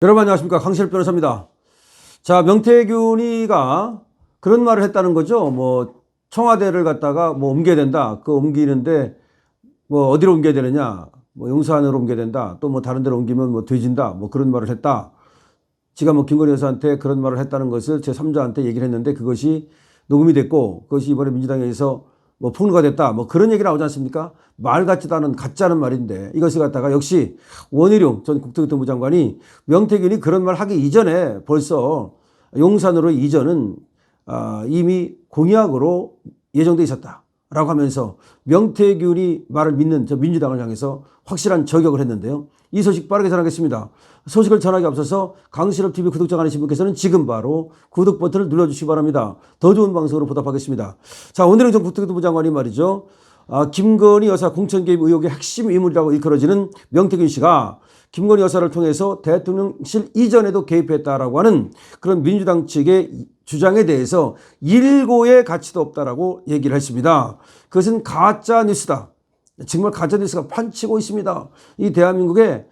여러분 안녕하십니까, 강신일 변호사입니다. 자, 명태균이가 그런 말을 했다는 거죠. 청와대를 갖다가 옮겨야 된다. 그 옮기는데 어디로 옮겨야 되느냐, 용산으로 옮겨야 된다. 또 다른 데로 옮기면 돼진다. 그런 말을 했다. 지가 김건희 여사한테 그런 말을 했다는 것을 제 3자한테 얘기를 했는데 그것이 녹음이 됐고 그것이 이번에 민주당에서 폭로가 됐다. 그런 얘기 나오지 않습니까? 말 같지도 않은 가짜는 말인데 이것을 갖다가 역시 원희룡 전 국토교통부 장관이 명태균이 그런 말 하기 이전에 벌써 용산으로 이전은 이미 공약으로 예정돼 있었다라고 하면서 명태균이 말을 믿는 저 민주당을 향해서 확실한 저격을 했는데요. 이 소식 빠르게 전하겠습니다. 소식을 전하기 앞서서 강신업TV 구독자 아니신 분께서는 지금 바로 구독 버튼을 눌러주시기 바랍니다. 더 좋은 방송으로 보답하겠습니다. 자, 오늘은 전 국토교통부 장관이 말이죠. 김건희 여사 공천 개입 의혹의 핵심 인물이라고 일컬어지는 명태균 씨가 김건희 여사를 통해서 대통령실 이전에도 개입했다라고 하는 그런 민주당 측의 주장에 대해서 일고의 가치도 없다라고 얘기를 했습니다. 그것은 가짜 뉴스다. 정말 가짜 뉴스가 판치고 있습니다. 이 대한민국에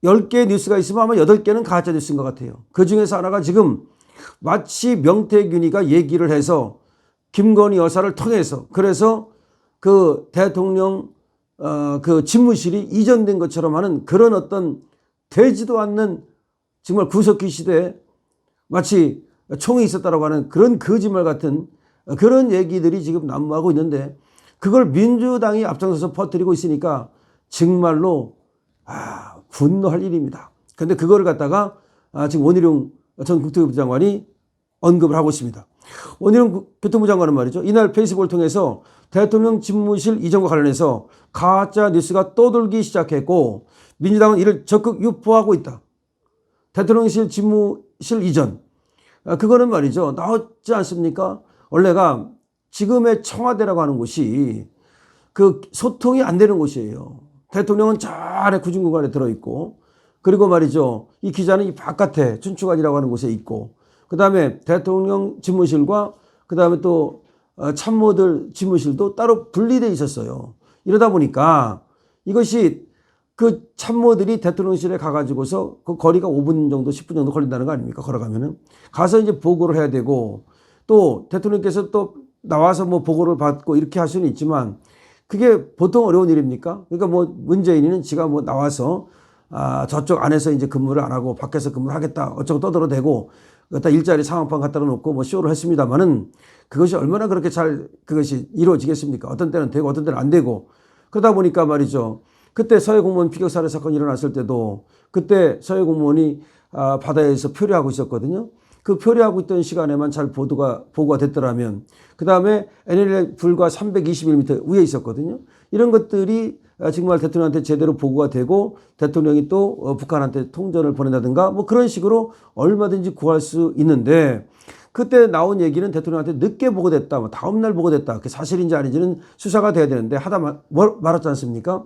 10개의 뉴스가 있으면 아마 8개는 가짜 뉴스인 것 같아요. 그 중에서 하나가 지금 마치 명태균이가 얘기를 해서 김건희 여사를 통해서 그래서 그 대통령 그 집무실이 이전된 것처럼 하는 그런 어떤 되지도 않는 정말 구석기 시대에 마치 총이 있었다라고 하는 그런 거짓말 같은 그런 얘기들이 지금 난무하고 있는데 그걸 민주당이 앞장서서 퍼뜨리고 있으니까 정말로 분노할 일입니다. 그런데 그거를 갖다가 지금 원희룡 전 국토교통부 장관이 언급을 하고 있습니다. 원희룡 교통부 장관은 말이죠. 이날 페이스북을 통해서 대통령 집무실 이전과 관련해서 가짜 뉴스가 떠돌기 시작했고 민주당은 이를 적극 유포하고 있다. 대통령실 집무실 이전. 그거는 말이죠. 나왔지 않습니까? 원래가 지금의 청와대라고 하는 곳이 그 소통이 안 되는 곳이에요. 대통령은 저 아래 구중구간에 들어있고 그리고 말이죠. 이 기자는 이 바깥에 춘추관이라고 하는 곳에 있고 그 다음에 대통령 집무실과 그 다음에 또 참모들 집무실도 따로 분리되어 있었어요. 이러다 보니까 이것이 그 참모들이 대통령실에 가가지고서 그 거리가 5분 정도 10분 정도 걸린다는 거 아닙니까? 걸어가면은 가서 이제 보고를 해야 되고 또 대통령께서 또 나와서 보고를 받고 이렇게 할 수는 있지만 그게 보통 어려운 일입니까? 그러니까 문재인이는 지가 나와서 저쪽 안에서 이제 근무를 안 하고 밖에서 근무를 하겠다 어쩌고 떠들어대고 갖다 일자리 상황판 갖다 놓고 쇼를 했습니다만은 그것이 얼마나 그렇게 잘 그것이 이루어지겠습니까? 어떤 때는 되고 어떤 때는 안 되고 그러다 보니까 말이죠. 그때 서해 공무원 피격 살해 사건이 일어났을 때도 그때 서해 공무원이 바다에서 표류하고 있었거든요. 그 표류하고 있던 시간에만 잘 보고가 됐더라면 그 다음에 NLL 불과 321m 위에 있었거든요. 이런 것들이 정말 대통령한테 제대로 보고가 되고 대통령이 또 북한한테 통전을 보낸다든가 그런 식으로 얼마든지 구할 수 있는데 그때 나온 얘기는 대통령한테 늦게 보고됐다. 다음날 보고됐다. 그게 사실인지 아닌지는 수사가 돼야 되는데 하다 말았지 않습니까?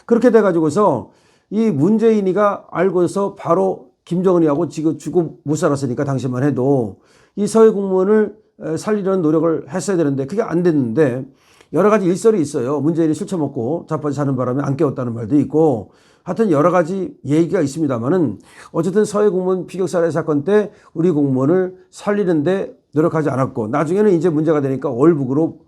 그렇게 돼가지고서 이 문재인이가 알고서 바로 김정은이하고 지금 죽고 못 살았으니까 당시만 해도 이 서해 공무원을 살리려는 노력을 했어야 되는데 그게 안 됐는데 여러 가지 일설이 있어요. 문재인이 술 처먹고 자빠져 자는 바람에 안 깨웠다는 말도 있고 하여튼 여러 가지 얘기가 있습니다만은 어쨌든 서해 공무원 피격 살해 사건 때 우리 공무원을 살리는데 노력하지 않았고 나중에는 이제 문제가 되니까 월북으로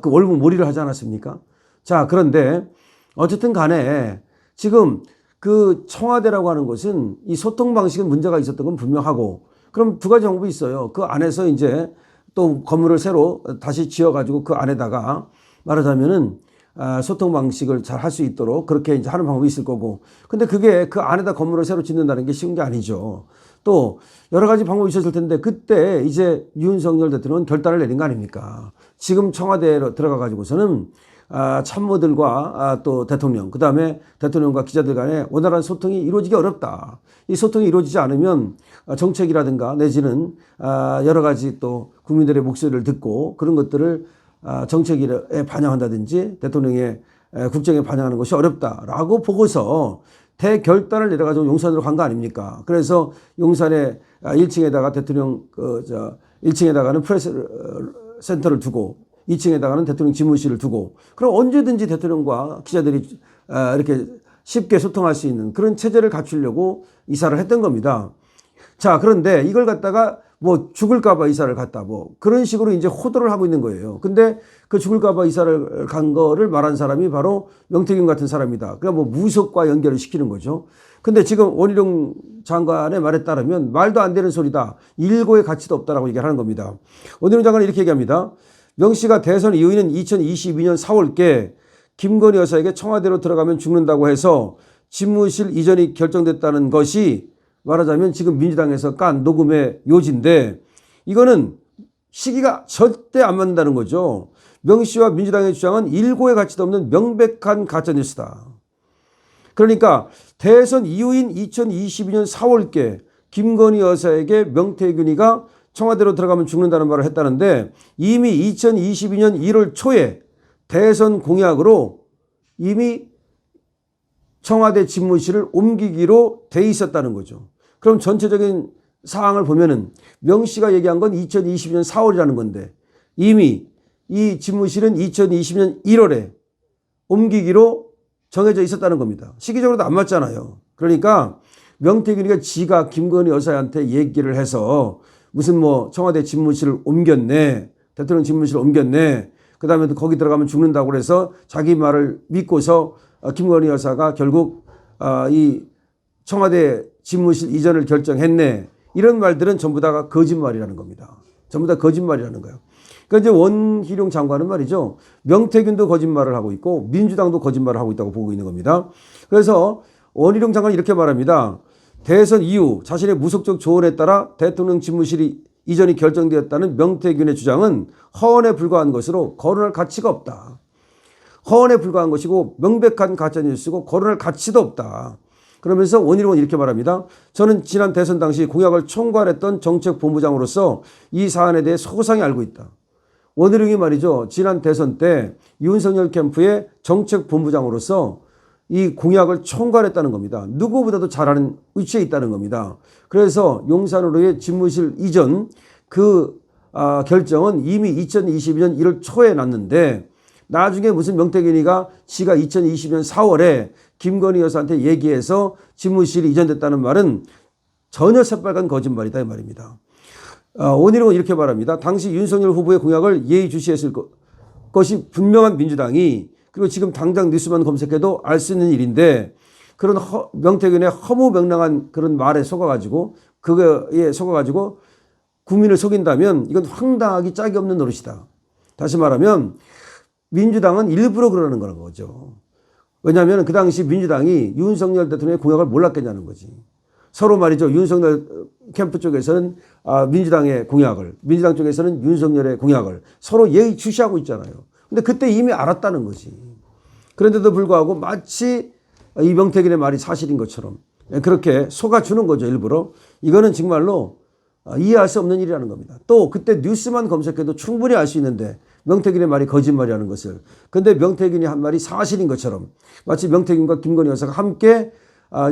그 월북 몰이를 하지 않았습니까? 자, 그런데 어쨌든 간에 지금 그 청와대라고 하는 것은 이 소통 방식은 문제가 있었던 건 분명하고 그럼 두 가지 방법이 있어요. 그 안에서 이제 또 건물을 새로 다시 지어가지고 그 안에다가 말하자면은 소통 방식을 잘 할 수 있도록 그렇게 이제 하는 방법이 있을 거고 근데 그게 그 안에다 건물을 새로 짓는다는 게 쉬운 게 아니죠. 또 여러 가지 방법이 있었을 텐데 그때 이제 윤석열 대통령은 결단을 내린 거 아닙니까? 지금 청와대로 들어가 가지고서는 참모들과 또 대통령 그 다음에 대통령과 기자들 간에 원활한 소통이 이루어지기 어렵다. 이 소통이 이루어지지 않으면 정책이라든가 내지는 여러 가지 또 국민들의 목소리를 듣고 그런 것들을 정책에 반영한다든지 대통령의 국정에 반영하는 것이 어렵다라고 보고서 대결단을 내려가지고 용산으로 간 거 아닙니까? 그래서 용산에 1층에다가 대통령 1층에다가는 프레스 센터를 두고 2층에다가는 대통령 집무실을 두고 그럼 언제든지 대통령과 기자들이 이렇게 쉽게 소통할 수 있는 그런 체제를 갖추려고 이사를 했던 겁니다. 자, 그런데 이걸 갖다가 뭐 죽을까봐 이사를 갔다 뭐 그런 식으로 이제 호도를 하고 있는 거예요. 근데 그 죽을까봐 이사를 간 거를 말한 사람이 바로 명태균 같은 사람이다. 그러니까 뭐 무속과 연결을 시키는 거죠. 근데 지금 원희룡 장관의 말에 따르면 말도 안 되는 소리다. 일고의 가치도 없다라고 얘기를 하는 겁니다. 원희룡 장관은 이렇게 얘기합니다. 명 씨가 대선 이후에는 2022년 4월께 김건희 여사에게 청와대로 들어가면 죽는다고 해서 집무실 이전이 결정됐다는 것이 말하자면 지금 민주당에서 깐 녹음의 요지인데 이거는 시기가 절대 안 맞는다는 거죠. 명 씨와 민주당의 주장은 일고의 가치도 없는 명백한 가짜뉴스다. 그러니까 대선 이후인 2022년 4월께 김건희 여사에게 명태균이가 청와대로 들어가면 죽는다는 말을 했다는데 이미 2022년 1월 초에 대선 공약으로 이미 청와대 집무실을 옮기기로 돼 있었다는 거죠. 그럼 전체적인 사항을 보면은 명 씨가 얘기한 건 2022년 4월이라는 건데 이미 이 집무실은 2020년 1월에 옮기기로 정해져 있었다는 겁니다. 시기적으로도 안 맞잖아요. 그러니까 명태균이가 지가 김건희 여사한테 얘기를 해서 무슨 뭐 청와대 집무실을 옮겼네, 대통령 집무실을 옮겼네, 그 다음에 거기 들어가면 죽는다고 그래서 자기 말을 믿고서 김건희 여사가 결국 이 청와대 집무실 이전을 결정했네. 이런 말들은 전부 다가 거짓말이라는 겁니다. 전부 다 거짓말이라는 거예요. 그러니까 이제 원희룡 장관은 말이죠. 명태균도 거짓말을 하고 있고 민주당도 거짓말을 하고 있다고 보고 있는 겁니다. 그래서 원희룡 장관이 이렇게 말합니다. 대선 이후 자신의 무속적 조언에 따라 대통령 집무실이 이전이 결정되었다는 명태균의 주장은 허언에 불과한 것으로 거론할 가치가 없다. 허언에 불과한 것이고 명백한 가짜뉴스고 거론할 가치도 없다. 그러면서 원희룡은 이렇게 말합니다. 저는 지난 대선 당시 공약을 총괄했던 정책본부장으로서 이 사안에 대해 소상히 알고 있다. 원희룡이 말이죠. 지난 대선 때 윤석열 캠프의 정책본부장으로서 이 공약을 총괄했다는 겁니다. 누구보다도 잘하는 위치에 있다는 겁니다. 그래서 용산으로의 집무실 이전 그 결정은 이미 2022년 1월 초에 났는데 나중에 무슨 명태균이가 지가 2020년 4월에 김건희 여사한테 얘기해서 집무실이 이전됐다는 말은 전혀 새빨간 거짓말이다 이 말입니다. 원희룡은 이렇게 말합니다. 당시 윤석열 후보의 공약을 예의주시했을 것이 분명한 민주당이 그리고 지금 당장 뉴스만 검색해도 알 수 있는 일인데 그런 명태균의 허무맹랑한 그런 말에 속아가지고 그거에 속아가지고 국민을 속인다면 이건 황당하기 짝이 없는 노릇이다. 다시 말하면 민주당은 일부러 그러는 거라는 거죠. 왜냐하면 그 당시 민주당이 윤석열 대통령의 공약을 몰랐겠냐는 거지. 서로 말이죠. 윤석열 캠프 쪽에서는 민주당의 공약을, 민주당 쪽에서는 윤석열의 공약을 서로 예의주시하고 있잖아요. 근데 그때 이미 알았다는 거지. 그런데도 불구하고 마치 이 명태균의 말이 사실인 것처럼 그렇게 속아주는 거죠. 일부러. 이거는 정말로 이해할 수 없는 일이라는 겁니다. 또 그때 뉴스만 검색해도 충분히 알 수 있는데 명태균의 말이 거짓말이라는 것을. 근데 명태균이 한 말이 사실인 것처럼 마치 명태균과 김건희 여사가 함께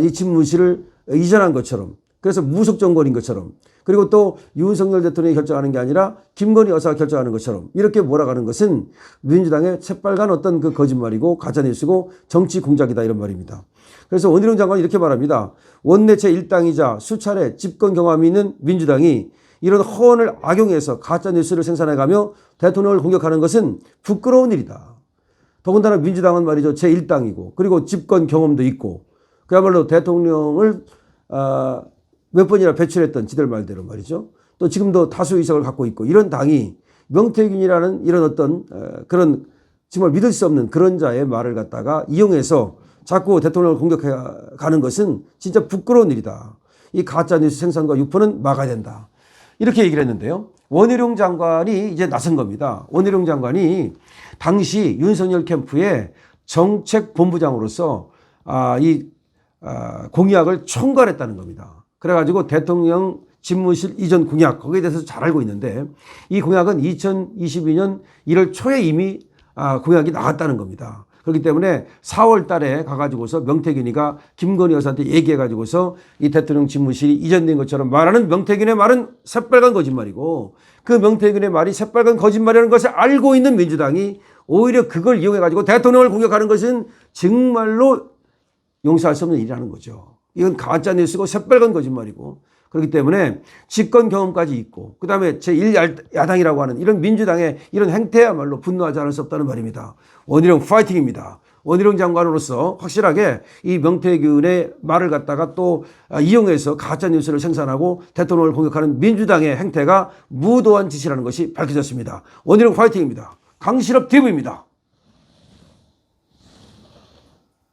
이 집무실을 이전한 것처럼 그래서 무속정권인 것처럼 그리고 또 윤석열 대통령이 결정하는 게 아니라 김건희 여사가 결정하는 것처럼 이렇게 몰아가는 것은 민주당의 새빨간 어떤 그 거짓말이고 가짜뉴스고 정치 공작이다 이런 말입니다. 그래서 원희룡 장관이 이렇게 말합니다. 원내 제1당이자 수차례 집권 경험이 있는 민주당이 이런 허언을 악용해서 가짜뉴스를 생산해가며 대통령을 공격하는 것은 부끄러운 일이다. 더군다나 민주당은 말이죠. 제1당이고 그리고 집권 경험도 있고 그야말로 대통령을 몇 번이나 배출했던 지들 말대로 말이죠. 또 지금도 다수 의석을 갖고 있고 이런 당이 명태균이라는 이런 어떤 그런 정말 믿을 수 없는 그런 자의 말을 갖다가 이용해서 자꾸 대통령을 공격해 가는 것은 진짜 부끄러운 일이다. 이 가짜뉴스 생산과 유포는 막아야 된다. 이렇게 얘기를 했는데요. 원희룡 장관이 이제 나선 겁니다. 원희룡 장관이 당시 윤석열 캠프의 정책본부장으로서 이 공약을 총괄했다는 겁니다. 그래가지고 대통령 집무실 이전 공약 거기에 대해서 잘 알고 있는데 이 공약은 2022년 1월 초에 이미 공약이 나갔다는 겁니다. 그렇기 때문에 4월 달에 가가지고서 명태균이가 김건희 여사한테 얘기해가지고서 이 대통령 집무실이 이전된 것처럼 말하는 명태균의 말은 새빨간 거짓말이고 그 명태균의 말이 새빨간 거짓말이라는 것을 알고 있는 민주당이 오히려 그걸 이용해가지고 대통령을 공격하는 것은 정말로 용서할 수 없는 일이라는 거죠. 이건 가짜뉴스고 새빨간 거짓말이고, 그렇기 때문에 집권 경험까지 있고, 그 다음에 제1야당이라고 하는 이런 민주당의 이런 행태야말로 분노하지 않을 수 없다는 말입니다. 원희룡 파이팅입니다. 원희룡 장관으로서 확실하게 이 명태균의 말을 갖다가 또 이용해서 가짜뉴스를 생산하고 대통령을 공격하는 민주당의 행태가 무도한 짓이라는 것이 밝혀졌습니다. 원희룡 파이팅입니다. 강신업 TV입니다.